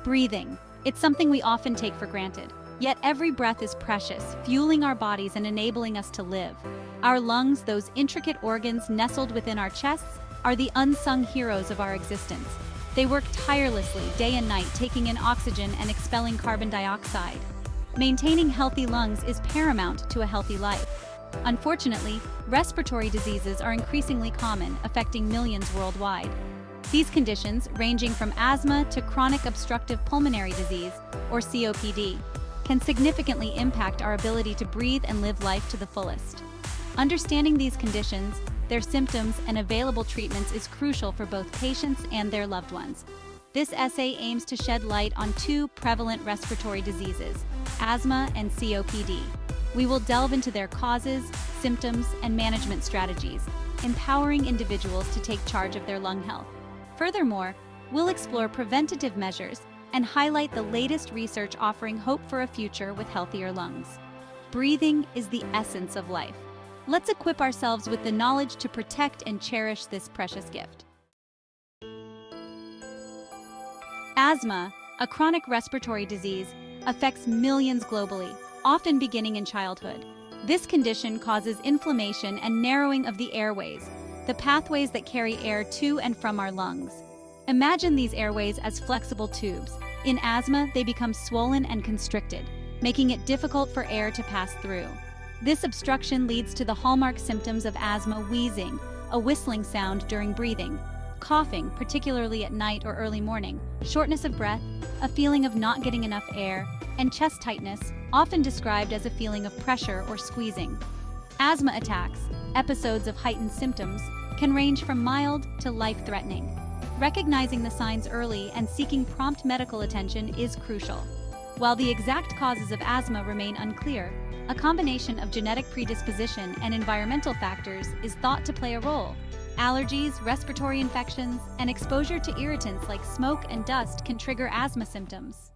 Breathing. It's something we often take for granted. Yet every breath is precious, fueling our bodies and enabling us to live. Our lungs, those intricate organs nestled within our chests, are the unsung heroes of our existence. They work tirelessly, day and night, taking in oxygen and expelling carbon dioxide. Maintaining healthy lungs is paramount to a healthy life. Unfortunately, respiratory diseases are increasingly common, affecting millions worldwide. These conditions, ranging from asthma to chronic obstructive pulmonary disease, or COPD, can significantly impact our ability to breathe and live life to the fullest. Understanding these conditions, their symptoms, and available treatments is crucial for both patients and their loved ones. This essay aims to shed light on two prevalent respiratory diseases, asthma and COPD. We will delve into their causes, symptoms, and management strategies, empowering individuals to take charge of their lung health. Furthermore, we'll explore preventative measures and highlight the latest research offering hope for a future with healthier lungs. Breathing is the essence of life. Let's equip ourselves with the knowledge to protect and cherish this precious gift. Asthma, a chronic respiratory disease, affects millions globally, often beginning in childhood. This condition causes inflammation and narrowing of the airways, the pathways that carry air to and from our lungs. Imagine these airways as flexible tubes. In asthma, they become swollen and constricted, making it difficult for air to pass through. This obstruction leads to the hallmark symptoms of asthma: wheezing, a whistling sound during breathing, coughing, particularly at night or early morning, shortness of breath, a feeling of not getting enough air, and chest tightness, often described as a feeling of pressure or squeezing. Asthma attacks, episodes of heightened symptoms, can range from mild to life-threatening. Recognizing the signs early and seeking prompt medical attention is crucial. While the exact causes of asthma remain unclear, a combination of genetic predisposition and environmental factors is thought to play a role. Allergies, respiratory infections, and exposure to irritants like smoke and dust can trigger asthma symptoms.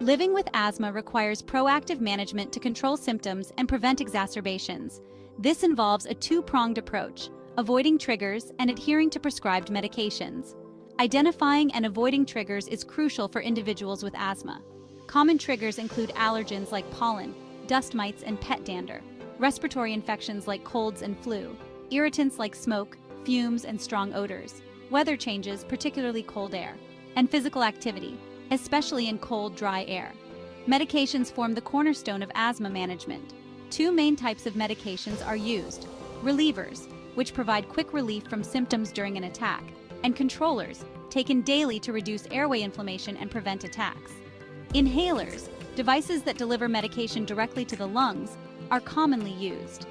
Living with asthma requires proactive management to control symptoms and prevent exacerbations. This involves a two-pronged approach: avoiding triggers and adhering to prescribed medications. Identifying and avoiding triggers is crucial for individuals with asthma. Common triggers include allergens like pollen, dust mites, and pet dander, respiratory infections like colds and flu, irritants like smoke, fumes, and strong odors, weather changes, particularly cold air, and physical activity, especially in cold, dry air. Medications form the cornerstone of asthma management. Two main types of medications are used: relievers, which provide quick relief from symptoms during an attack, and controllers, taken daily to reduce airway inflammation and prevent attacks. Inhalers, devices that deliver medication directly to the lungs, are commonly used.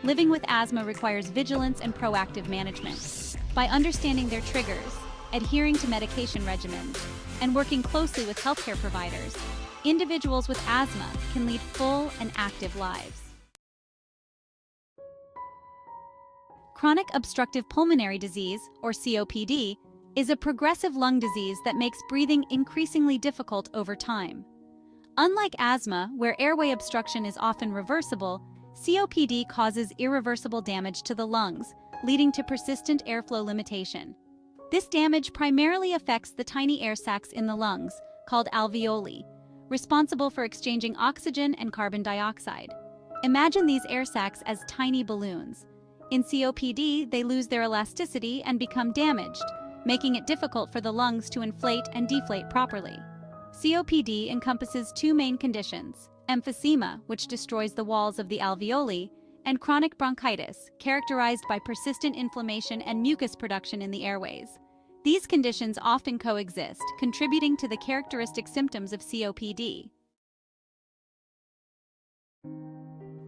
Living with asthma requires vigilance and proactive management. By understanding their triggers, adhering to medication regimens, and working closely with healthcare providers, individuals with asthma can lead full and active lives. Chronic obstructive pulmonary disease, or COPD, is a progressive lung disease that makes breathing increasingly difficult over time. Unlike asthma, where airway obstruction is often reversible, COPD causes irreversible damage to the lungs, leading to persistent airflow limitation. This damage primarily affects the tiny air sacs in the lungs, called alveoli, responsible for exchanging oxygen and carbon dioxide. Imagine these air sacs as tiny balloons. In COPD, they lose their elasticity and become damaged, making it difficult for the lungs to inflate and deflate properly. COPD encompasses two main conditions: emphysema, which destroys the walls of the alveoli, and chronic bronchitis, characterized by persistent inflammation and mucus production in the airways. These conditions often coexist, contributing to the characteristic symptoms of COPD.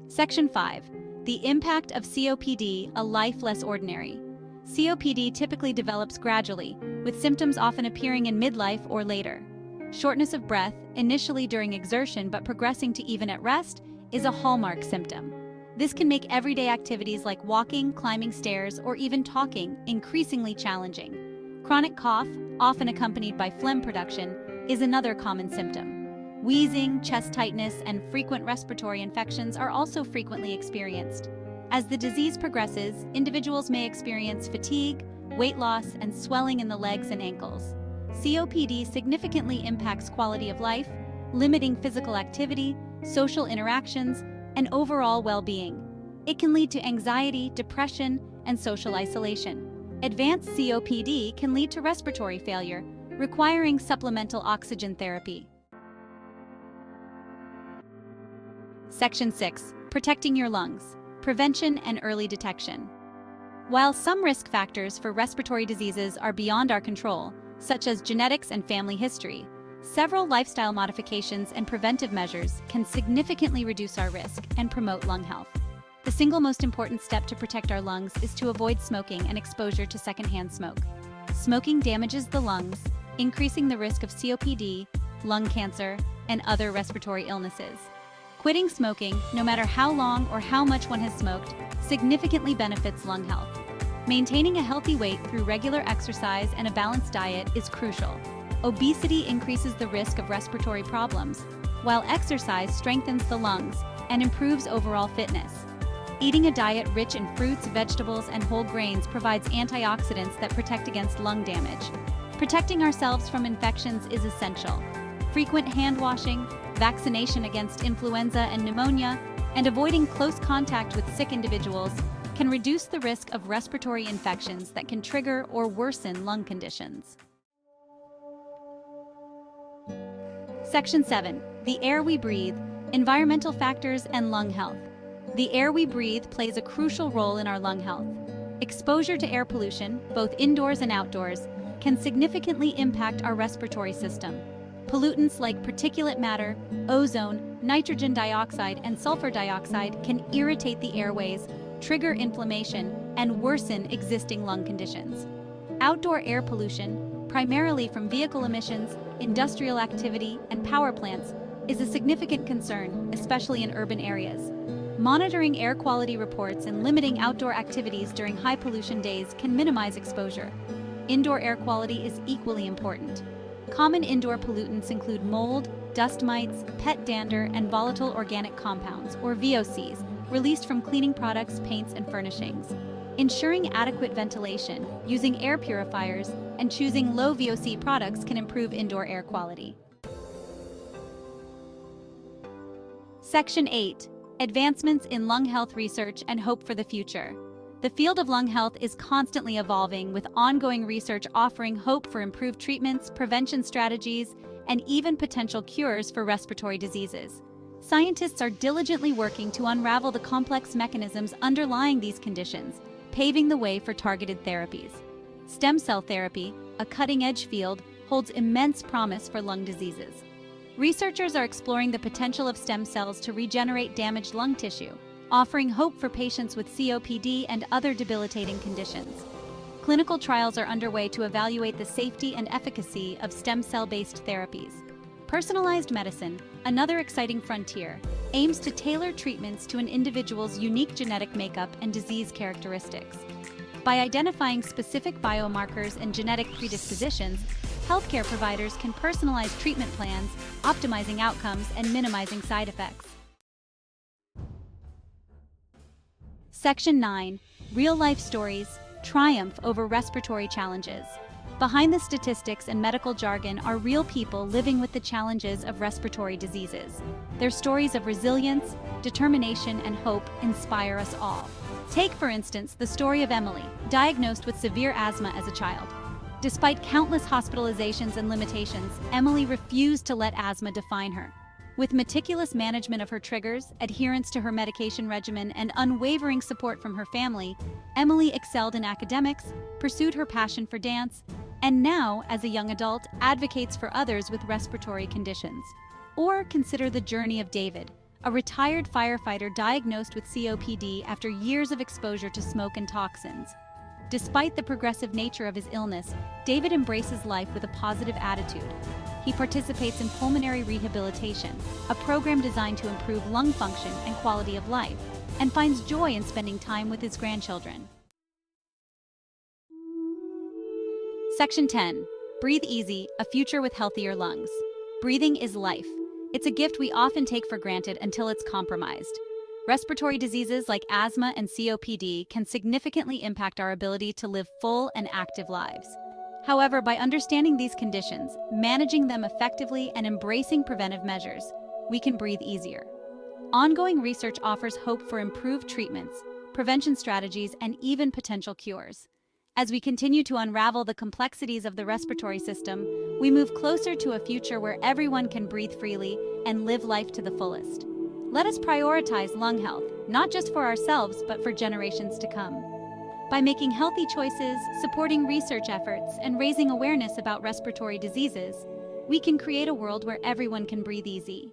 Section 5. The impact of COPD, a life less ordinary. COPD typically develops gradually, with symptoms often appearing in midlife or later. Shortness of breath, initially during exertion but progressing to even at rest, is a hallmark symptom. This can make everyday activities like walking, climbing stairs, or even talking increasingly challenging. Chronic cough, often accompanied by phlegm production, is another common symptom. Wheezing, chest tightness, and frequent respiratory infections are also frequently experienced. As the disease progresses, individuals may experience fatigue, weight loss, and swelling in the legs and ankles. COPD significantly impacts quality of life, limiting physical activity, social interactions, and overall well-being. It can lead to anxiety, depression, and social isolation. Advanced COPD can lead to respiratory failure, requiring supplemental oxygen therapy. Section 6. Protecting your lungs. Prevention and early detection. While some risk factors for respiratory diseases are beyond our control, such as genetics and family history, several lifestyle modifications and preventive measures can significantly reduce our risk and promote lung health. The single most important step to protect our lungs is to avoid smoking and exposure to secondhand smoke. Smoking damages the lungs, increasing the risk of COPD, lung cancer, and other respiratory illnesses. Quitting smoking, no matter how long or how much one has smoked, significantly benefits lung health. Maintaining a healthy weight through regular exercise and a balanced diet is crucial. Obesity increases the risk of respiratory problems, while exercise strengthens the lungs and improves overall fitness. Eating a diet rich in fruits, vegetables, and whole grains provides antioxidants that protect against lung damage. Protecting ourselves from infections is essential. Frequent hand washing, vaccination against influenza and pneumonia, and avoiding close contact with sick individuals can reduce the risk of respiratory infections that can trigger or worsen lung conditions. Section 7. The air we breathe, environmental factors and lung health. The air we breathe plays a crucial role in our lung health. Exposure to air pollution, both indoors and outdoors, can significantly impact our respiratory system. Pollutants like particulate matter, ozone, nitrogen dioxide, and sulfur dioxide can irritate the airways, trigger inflammation, and worsen existing lung conditions. Outdoor air pollution, primarily from vehicle emissions, industrial activity, and power plants, is a significant concern, especially in urban areas. Monitoring air quality reports and limiting outdoor activities during high pollution days can minimize exposure. Indoor air quality is equally important. Common indoor pollutants include mold, dust mites, pet dander, and volatile organic compounds, or VOCs, released from cleaning products, paints, and furnishings. Ensuring adequate ventilation, using air purifiers, and choosing low VOC products can improve indoor air quality. Section 8. Advancements in lung health research and hope for the future. The field of lung health is constantly evolving, with ongoing research offering hope for improved treatments, prevention strategies, and even potential cures for respiratory diseases. Scientists are diligently working to unravel the complex mechanisms underlying these conditions, paving the way for targeted therapies. Stem cell therapy, a cutting-edge field, holds immense promise for lung diseases. Researchers are exploring the potential of stem cells to regenerate damaged lung tissue, offering hope for patients with COPD and other debilitating conditions. Clinical trials are underway to evaluate the safety and efficacy of stem cell-based therapies. Personalized medicine, another exciting frontier, aims to tailor treatments to an individual's unique genetic makeup and disease characteristics. By identifying specific biomarkers and genetic predispositions, healthcare providers can personalize treatment plans, optimizing outcomes and minimizing side effects. Section 9. Real-life stories, triumph over respiratory challenges. Behind the statistics and medical jargon are real people living with the challenges of respiratory diseases. Their stories of resilience, determination, and hope inspire us all. Take, for instance, the story of Emily, diagnosed with severe asthma as a child. Despite countless hospitalizations and limitations, Emily refused to let asthma define her. With meticulous management of her triggers, adherence to her medication regimen, and unwavering support from her family, Emily excelled in academics, pursued her passion for dance, and now, as a young adult, advocates for others with respiratory conditions. Or consider the journey of David, a retired firefighter diagnosed with COPD after years of exposure to smoke and toxins. Despite the progressive nature of his illness, David embraces life with a positive attitude. He participates in pulmonary rehabilitation, a program designed to improve lung function and quality of life, and finds joy in spending time with his grandchildren. Section 10. Breathe easy, a future with healthier lungs. Breathing is life. It's a gift we often take for granted until it's compromised. Respiratory diseases like asthma and COPD can significantly impact our ability to live full and active lives. However, by understanding these conditions, managing them effectively, and embracing preventive measures, we can breathe easier. Ongoing research offers hope for improved treatments, prevention strategies, and even potential cures. As we continue to unravel the complexities of the respiratory system, we move closer to a future where everyone can breathe freely and live life to the fullest. Let us prioritize lung health, not just for ourselves, but for generations to come. By making healthy choices, supporting research efforts, and raising awareness about respiratory diseases, we can create a world where everyone can breathe easy.